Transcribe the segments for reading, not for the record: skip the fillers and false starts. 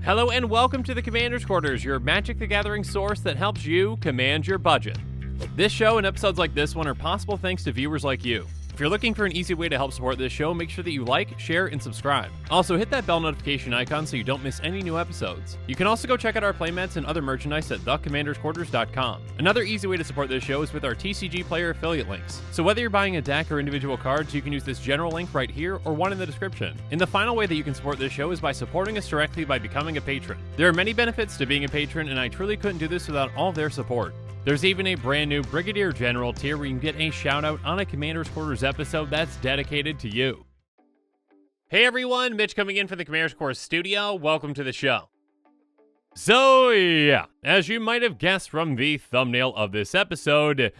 Hello and welcome to the Commander's Quarters, your Magic the Gathering source that helps you command your budget. This show and episodes like this one are possible thanks to viewers like you. If you're looking for an easy way to help support this show, make sure that you like, share, and subscribe. Also, hit that bell notification icon so you don't miss any new episodes. You can also go check out our playmats and other merchandise at thecommandersquarters.com. Another easy way to support this show is with our TCG Player affiliate links. So whether you're buying a deck or individual cards, you can use this general link right here or one in the description. And the final way that you can support this show is by supporting us directly by becoming a patron. There are many benefits to being a patron, and I truly couldn't do this without all their support. There's even a brand new Brigadier General tier where you can get a shout out on a Commander's Quarters episode that's dedicated to you. Hey everyone, Mitch coming in for the Commander's Quarters studio. Welcome to the show. So yeah, as you might have guessed from the thumbnail of this episode,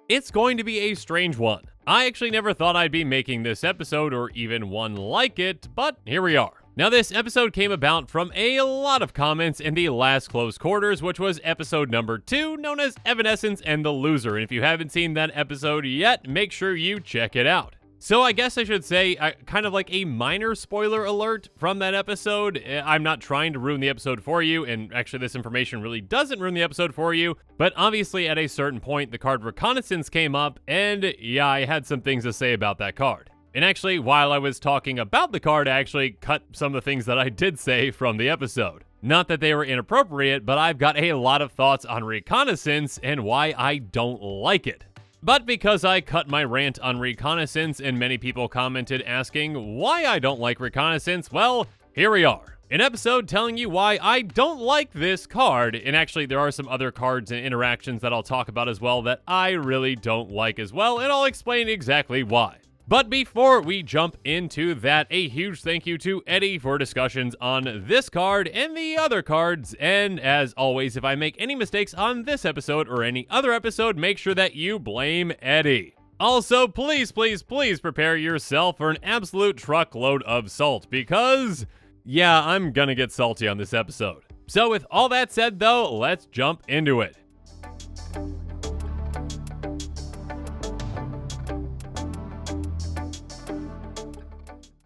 it's going to be a strange one. I actually never thought I'd be making this episode or even one like it, but here we are. Now, this episode came about from a lot of comments in the last Close Quarters, which was episode number 2, known as Evanescence and the Loser. And if you haven't seen that episode yet, make sure you check it out. So I guess I should say kind of like a minor spoiler alert from that episode. I'm not trying to ruin the episode for you, and actually this information really doesn't ruin the episode for you, but obviously at a certain point the card Reconnaissance came up, and yeah, I had some things to say about that card. And actually, while I was talking about the card, I actually cut some of the things that I did say from the episode. Not that they were inappropriate, but I've got a lot of thoughts on Reconnaissance and why I don't like it. But because I cut my rant on Reconnaissance and many people commented asking why I don't like Reconnaissance, well, here we are. An episode telling you why I don't like this card, and actually there are some other cards and interactions that I'll talk about as well that I really don't like as well, and I'll explain exactly why. But before we jump into that, a huge thank you to Eddie for discussions on this card and the other cards. And as always, if I make any mistakes on this episode or any other episode, make sure that you blame Eddie. Also, please, please, please prepare yourself for an absolute truckload of salt because, yeah, I'm gonna get salty on this episode. So with all that said though, let's jump into it.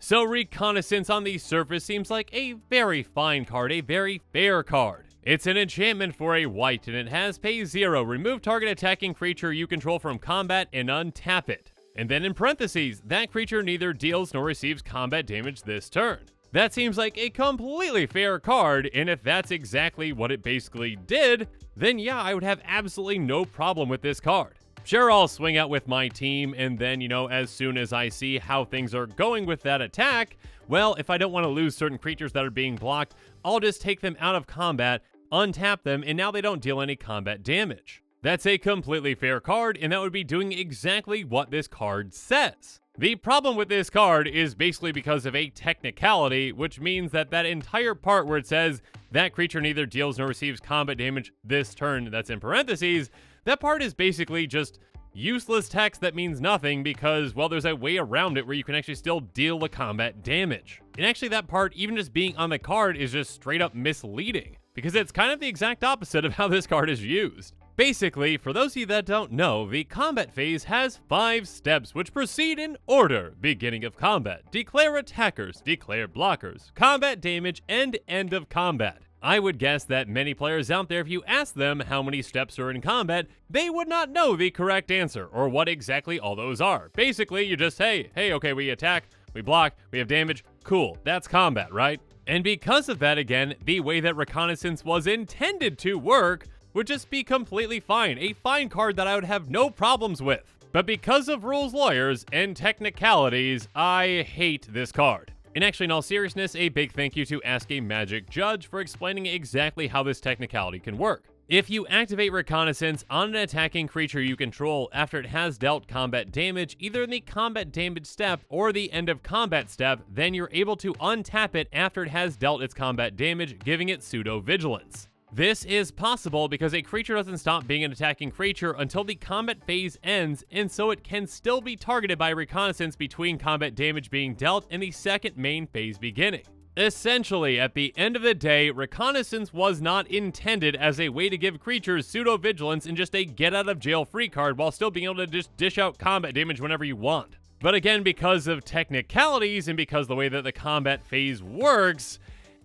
So Reconnaissance on the surface seems like a very fine card, a very fair card. It's an enchantment for a white and it has pay 0, remove target attacking creature you control from combat and untap it. And then in parentheses, that creature neither deals nor receives combat damage this turn. That seems like a completely fair card, and if that's exactly what it basically did, then yeah, I would have absolutely no problem with this card. Sure, I'll swing out with my team, and then, as soon as I see how things are going with that attack, well, if I don't want to lose certain creatures that are being blocked, I'll just take them out of combat, untap them, and now they don't deal any combat damage. That's a completely fair card, and that would be doing exactly what this card says. The problem with this card is basically because of a technicality, which means that that entire part where it says that creature neither deals nor receives combat damage this turn, that's in parentheses, that part is basically just useless text that means nothing because, well, there's a way around it where you can actually still deal the combat damage. And actually that part, even just being on the card, is just straight up misleading because it's kind of the exact opposite of how this card is used. Basically, for those of you that don't know, the combat phase has 5 steps which proceed in order: beginning of combat, declare attackers, declare blockers, combat damage, and end of combat. I would guess that many players out there, if you ask them how many steps are in combat, they would not know the correct answer or what exactly all those are. Basically, you just say, hey, okay, we attack, we block, we have damage, cool, that's combat, right? And because of that, again, the way that Reconnaissance was intended to work would just be completely fine, a fine card that I would have no problems with. But because of rules lawyers and technicalities, I hate this card. And actually, in all seriousness, a big thank you to Ask a Magic Judge for explaining exactly how this technicality can work. If you activate Reconnaissance on an attacking creature you control after it has dealt combat damage, either in the combat damage step or the end of combat step, then you're able to untap it after it has dealt its combat damage, giving it pseudo-vigilance. This is possible because a creature doesn't stop being an attacking creature until the combat phase ends, and so it can still be targeted by Reconnaissance between combat damage being dealt and the second main phase beginning. Essentially, at the end of the day, Reconnaissance was not intended as a way to give creatures pseudo-vigilance and just a get-out-of-jail-free card while still being able to just dish out combat damage whenever you want. But again, because of technicalities and because the way that the combat phase works,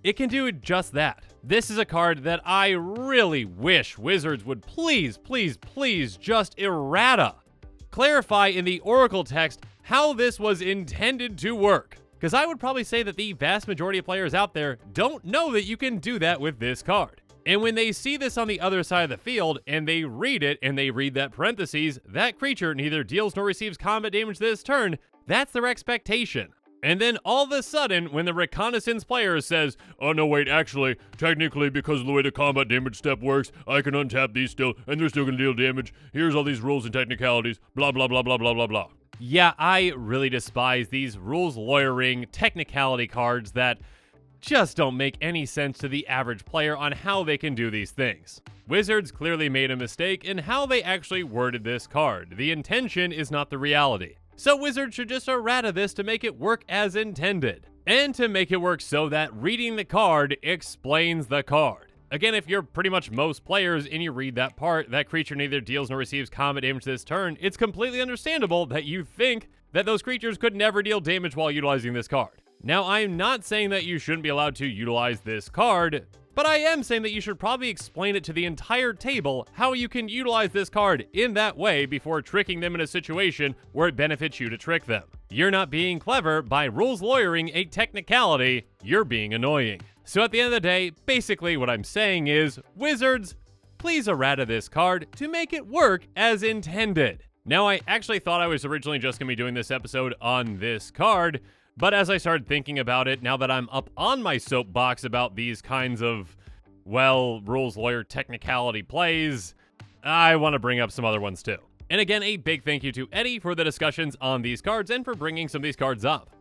it can do just that. This is a card that I really wish Wizards would please just errata. Clarify in the Oracle text how this was intended to work. Because I would probably say that the vast majority of players out there don't know that you can do that with this card. And when they see this on the other side of the field and they read it and they read that parentheses, that creature neither deals nor receives combat damage this turn, that's their expectation. And then all of a sudden, when the Reconnaissance player says, oh no wait, actually, technically because of the way the combat damage step works, I can untap these still, and they're still gonna deal damage, here's all these rules and technicalities, blah blah blah blah blah blah blah. Yeah, I really despise these rules lawyering technicality cards that just don't make any sense to the average player on how they can do these things. Wizards clearly made a mistake in how they actually worded this card. The intention is not the reality. So Wizards should just errata this to make it work as intended. And to make it work so that reading the card explains the card. Again, if you're pretty much most players and you read that part, that creature neither deals nor receives combat damage this turn, it's completely understandable that you think that those creatures could never deal damage while utilizing this card. Now, I'm not saying that you shouldn't be allowed to utilize this card, but I am saying that you should probably explain it to the entire table how you can utilize this card in that way before tricking them in a situation where it benefits you to trick them. You're not being clever by rules lawyering a technicality, you're being annoying. So at the end of the day, basically what I'm saying is, Wizards, please errata this card to make it work as intended. Now, I actually thought I was originally just going to be doing this episode on this card, but as I started thinking about it, now that I'm up on my soapbox about these kinds of, well, rules lawyer technicality plays, I want to bring up some other ones too. And again, a big thank you to Eddie for the discussions on these cards and for bringing some of these cards up.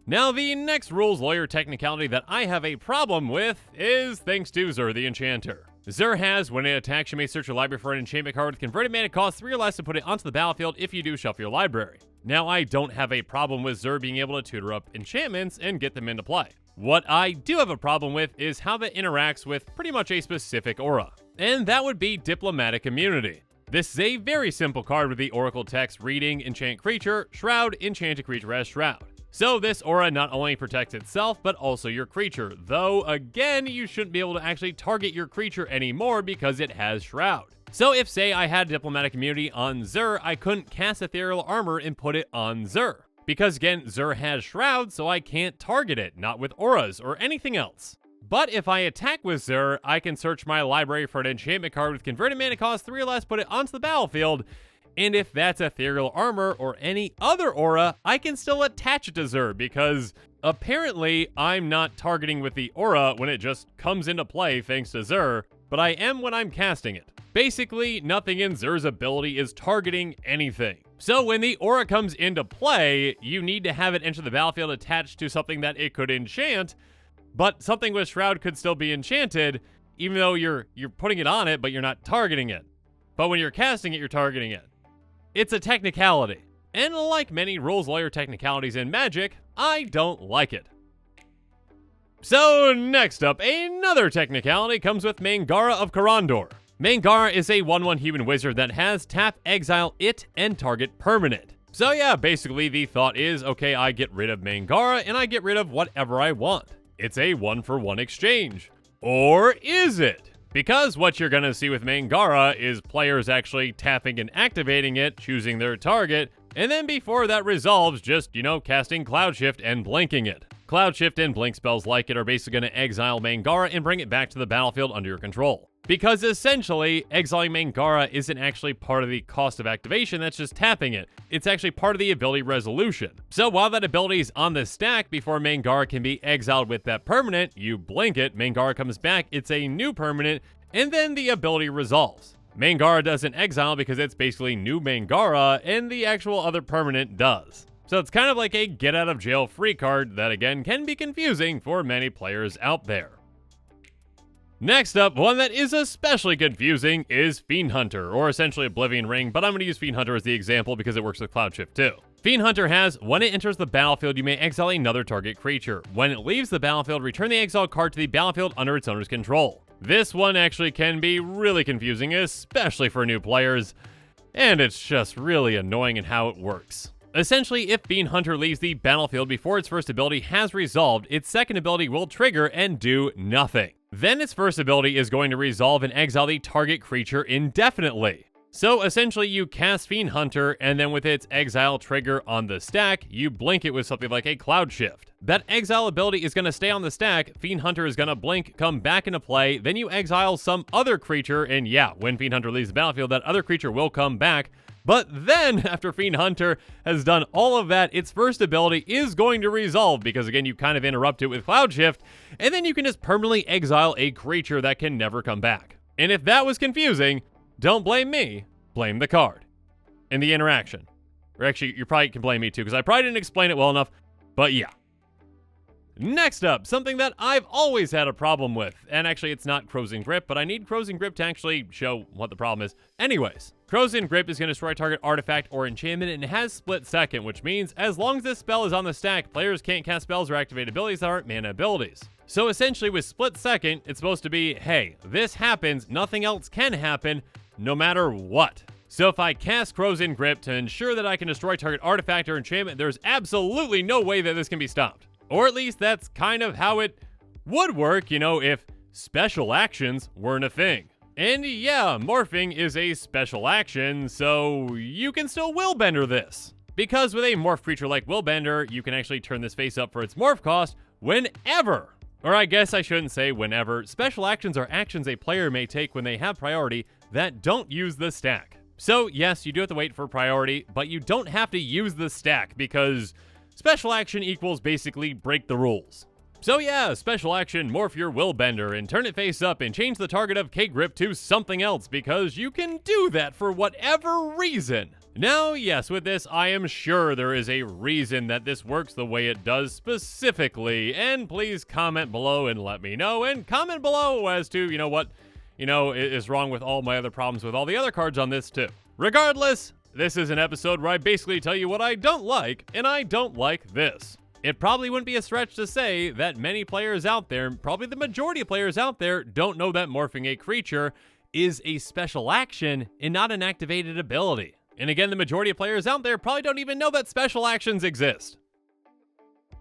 Now, the next rules lawyer technicality that I have a problem with is thanks to Zur the Enchanter. Zur has, when it attacks, you may search your library for an enchantment card with converted mana cost 3 or less to put it onto the battlefield. If you do, shuffle your library. Now, I don't have a problem with Zur being able to tutor up enchantments and get them into play. What I do have a problem with is how that interacts with pretty much a specific aura, and that would be Diplomatic Immunity. This is a very simple card with the Oracle text reading enchant creature, shroud, enchanted creature as shroud. So this aura not only protects itself, but also your creature, though again, you shouldn't be able to actually target your creature anymore because it has shroud. So if, say, I had Diplomatic Immunity on Zur, I couldn't cast Ethereal Armor and put it on Zur. Because again, Zur has shroud, so I can't target it, not with auras or anything else. But if I attack with Zur, I can search my library for an enchantment card with converted mana cost 3 or less, put it onto the battlefield, and if that's Ethereal Armor or any other aura, I can still attach it to Zur, because apparently I'm not targeting with the aura when it just comes into play thanks to Zur, but I am when I'm casting it. Basically, nothing in Zur's ability is targeting anything. So when the aura comes into play, you need to have it enter the battlefield attached to something that it could enchant, but something with Shroud could still be enchanted, even though you're putting it on it, but you're not targeting it. But when you're casting it, you're targeting it. It's a technicality. And like many rules lawyer technicalities in Magic, I don't like it. So next up, another technicality comes with Mangarra of Karandor. Mangarra is a 1/1 human wizard that has tap, exile it, and target permanent. So yeah, basically the thought is, okay, I get rid of Mangarra and I get rid of whatever I want. It's a 1-for-1 exchange. Or is it? Because what you're gonna see with Mangarra is players actually tapping and activating it, choosing their target, and then before that resolves, just, casting Cloud Shift and blinking it. Cloud Shift and blink spells like it are basically gonna exile Mangarra and bring it back to the battlefield under your control. Because essentially, exiling Mangarra isn't actually part of the cost of activation, that's just tapping it. It's actually part of the ability resolution. So while that ability is on the stack before Mangarra can be exiled with that permanent, you blink it, Mangarra comes back, it's a new permanent, and then the ability resolves. Mangarra doesn't exile because it's basically new Mangarra, and the actual other permanent does. So it's kind of like a get out of jail free card that again can be confusing for many players out there. Next up, one that is especially confusing is Fiend Hunter, or essentially Oblivion Ring, but I'm going to use Fiend Hunter as the example because it works with Cloud Shift too. Fiend Hunter has, when it enters the battlefield, you may exile another target creature. When it leaves the battlefield, return the exiled card to the battlefield under its owner's control. This one actually can be really confusing, especially for new players, and it's just really annoying in how it works. Essentially, if Fiend Hunter leaves the battlefield before its first ability has resolved, its second ability will trigger and do nothing. Then its first ability is going to resolve and exile the target creature indefinitely. So essentially you cast Fiend Hunter, and then with its exile trigger on the stack, you blink it with something like a Cloud Shift. That exile ability is going to stay on the stack, Fiend Hunter is going to blink, come back into play, then you exile some other creature, and yeah, when Fiend Hunter leaves the battlefield, that other creature will come back. But then, after Fiend Hunter has done all of that, its first ability is going to resolve, because again, you kind of interrupt it with Cloud Shift, and then you can just permanently exile a creature that can never come back. And if that was confusing, don't blame me, blame the card and the interaction. Or actually, you probably can blame me too, because I probably didn't explain it well enough, but yeah. Next up, something that I've always had a problem with, and actually it's not Crow's Grip, but I need Crow's Grip to actually show what the problem is. Anyways, Crow's Grip is going to destroy target artifact or enchantment, and it has split second, which means as long as this spell is on the stack, players can't cast spells or activate abilities that aren't mana abilities. So essentially with split second, it's supposed to be, hey, this happens, nothing else can happen, no matter what. So if I cast Crow's Grip to ensure that I can destroy target artifact or enchantment, there's absolutely no way that this can be stopped. Or at least that's kind of how it would work, you know, if special actions weren't a thing. And yeah, morphing is a special action, so you can still Willbender this. Because with a morph creature like Willbender, you can actually turn this face up for its morph cost whenever. Or I guess I shouldn't say whenever. Special actions are actions a player may take when they have priority that don't use the stack. So yes, you do have to wait for priority, but you don't have to use the stack because special action equals basically break the rules. So yeah, special action, morph your Willbender and turn it face up and change the target of K-Grip to something else because you can do that for whatever reason. Now, yes, with this, I am sure there is a reason that this works the way it does specifically, and please comment below and let me know, and comment below as to, you know, what, you know, is wrong with all my other problems with all the other cards on this too. Regardless, this is an episode where I basically tell you what I don't like, and I don't like this. It probably wouldn't be a stretch to say that many players out there, probably the majority of players out there, don't know that morphing a creature is a special action and not an activated ability. And again, the majority of players out there probably don't even know that special actions exist.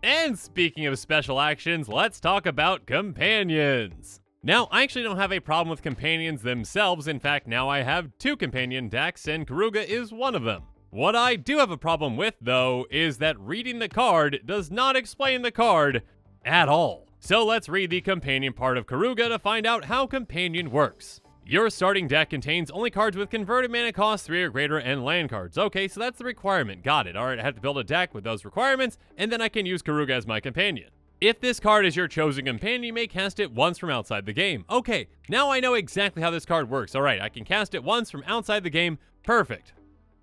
And speaking of special actions, let's talk about companions. Now, I actually don't have a problem with companions themselves. In fact, now I have 2 companion decks, and Karuga is one of them. What I do have a problem with, though, is that reading the card does not explain the card at all. So let's read the companion part of Karuga to find out how companion works. Your starting deck contains only cards with converted mana cost 3 or greater and land cards. Okay, so that's the requirement. Got it. Alright, I have to build a deck with those requirements, and then I can use Karuga as my companion. If this card is your chosen companion, you may cast it once from outside the game. Okay, now I know exactly how this card works. Alright, I can cast it once from outside the game. Perfect.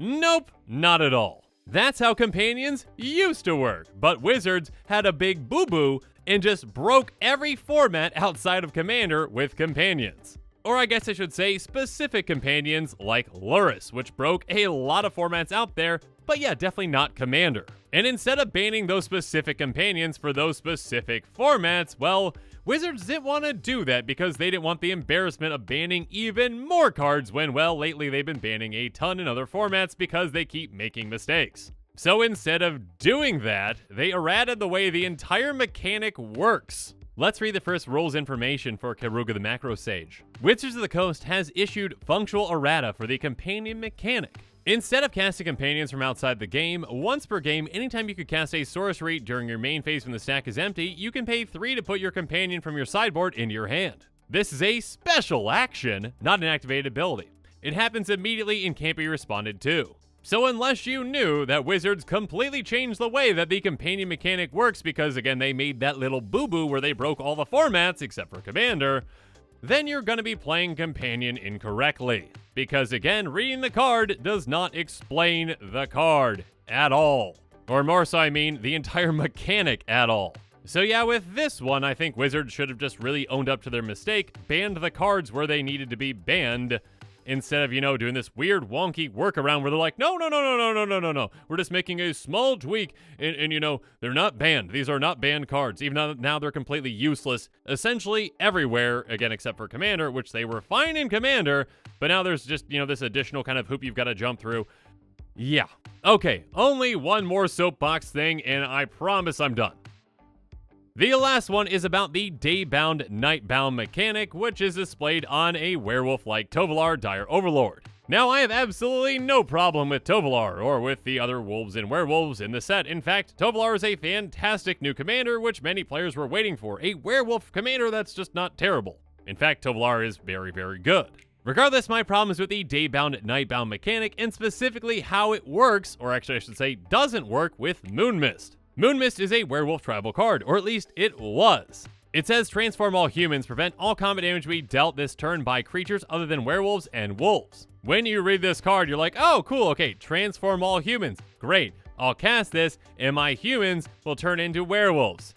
Nope, not at all. That's how companions used to work, but Wizards had a big boo-boo and just broke every format outside of Commander with companions. Or I guess I should say specific companions like Luris, which broke a lot of formats out there, but yeah, definitely not Commander. And instead of banning those specific companions for those specific formats, well, Wizards didn't want to do that because they didn't want the embarrassment of banning even more cards when, well, lately they've been banning a ton in other formats because they keep making mistakes. So instead of doing that, they errated the way the entire mechanic works. Let's read the first rules information for Karuga the Macro Sage. Wizards of the Coast has issued functional errata for the companion mechanic. Instead of casting companions from outside the game, once per game, anytime you could cast a sorcery during your main phase when the stack is empty, you can pay 3 to put your companion from your sideboard into your hand. This is a special action, not an activated ability. It happens immediately and can't be responded to. So unless you knew that Wizards completely changed the way that the companion mechanic works because, again, they made that little boo-boo where they broke all the formats except for Commander, then you're going to be playing Companion incorrectly. Because, again, reading the card does not explain the card at all. Or more so, I mean, the entire mechanic at all. So yeah, with this one, I think Wizards should have just really owned up to their mistake, banned the cards where they needed to be banned, instead of, you know, doing this weird wonky workaround where they're like, no, we're just making a small tweak, and you know, they're not banned. These are not banned cards, even though now they're completely useless, essentially everywhere, again, except for Commander, which they were fine in Commander, but now there's just, you know, this additional kind of hoop you've got to jump through. Yeah. Okay, only one more soapbox thing, and I promise I'm done. The last one is about the Daybound Nightbound mechanic, which is displayed on a werewolf-like Tovolar Dire Overlord. Now, I have absolutely no problem with Tovolar, or with the other wolves and werewolves in the set. In fact, Tovolar is a fantastic new commander, which many players were waiting for. A werewolf commander that's just not terrible. In fact, Tovolar is very, very good. Regardless, my problem is with the Daybound Nightbound mechanic, and specifically how it works, or actually I should say doesn't work, with Moonmist. Moonmist is a werewolf tribal card, or at least it was. It says transform all humans, prevent all combat damage to be dealt this turn by creatures other than werewolves and wolves. When you read this card, you're like, oh, cool, okay, transform all humans. Great, I'll cast this, and my humans will turn into werewolves.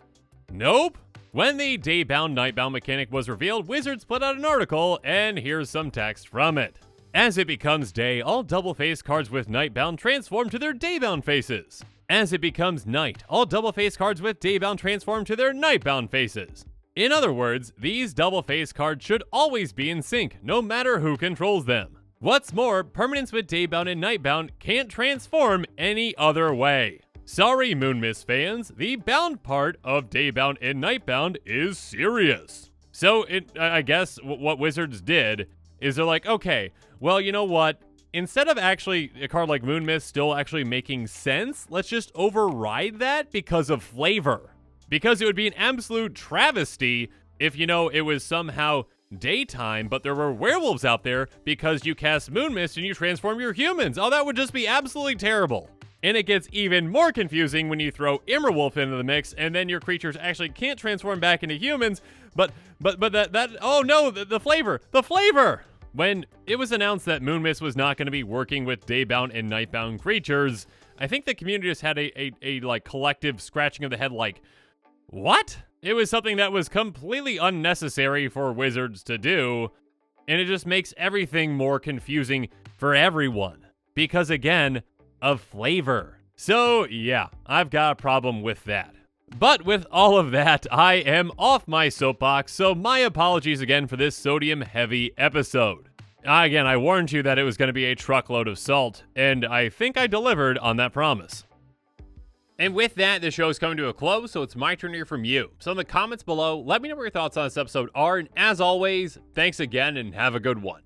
Nope. When the Daybound Nightbound mechanic was revealed, Wizards put out an article, and here's some text from it. As it becomes day, all double-face cards with Nightbound transform to their Daybound faces. As it becomes night, all double-face cards with Daybound transform to their Nightbound faces. In other words, these double-face cards should always be in sync, no matter who controls them. What's more, permanents with Daybound and Nightbound can't transform any other way. Sorry, Moonmist fans, the bound part of Daybound and Nightbound is serious. So, I guess what Wizards did is they're like, okay, well, you know what? Instead of actually a card like Moonmist still actually making sense, let's just override that because of flavor. Because it would be an absolute travesty if, you know, it was somehow daytime, but there were werewolves out there because you cast Moonmist and you transform your humans. Oh, that would just be absolutely terrible. And it gets even more confusing when you throw Immerwolf into the mix, and then your creatures actually can't transform back into humans, but oh no, the flavor! When it was announced that Moonmist was not going to be working with Daybound and Nightbound creatures, I think the community just had a like collective scratching of the head like, what? It was something that was completely unnecessary for Wizards to do, and it just makes everything more confusing for everyone. Because again, of flavor. So yeah, I've got a problem with that. But with all of that, I am off my soapbox, so my apologies again for this sodium-heavy episode. Again, I warned you that it was going to be a truckload of salt, and I think I delivered on that promise. And with that, the show is coming to a close, so it's my turn to hear from you. So in the comments below, let me know what your thoughts on this episode are, and as always, thanks again and have a good one.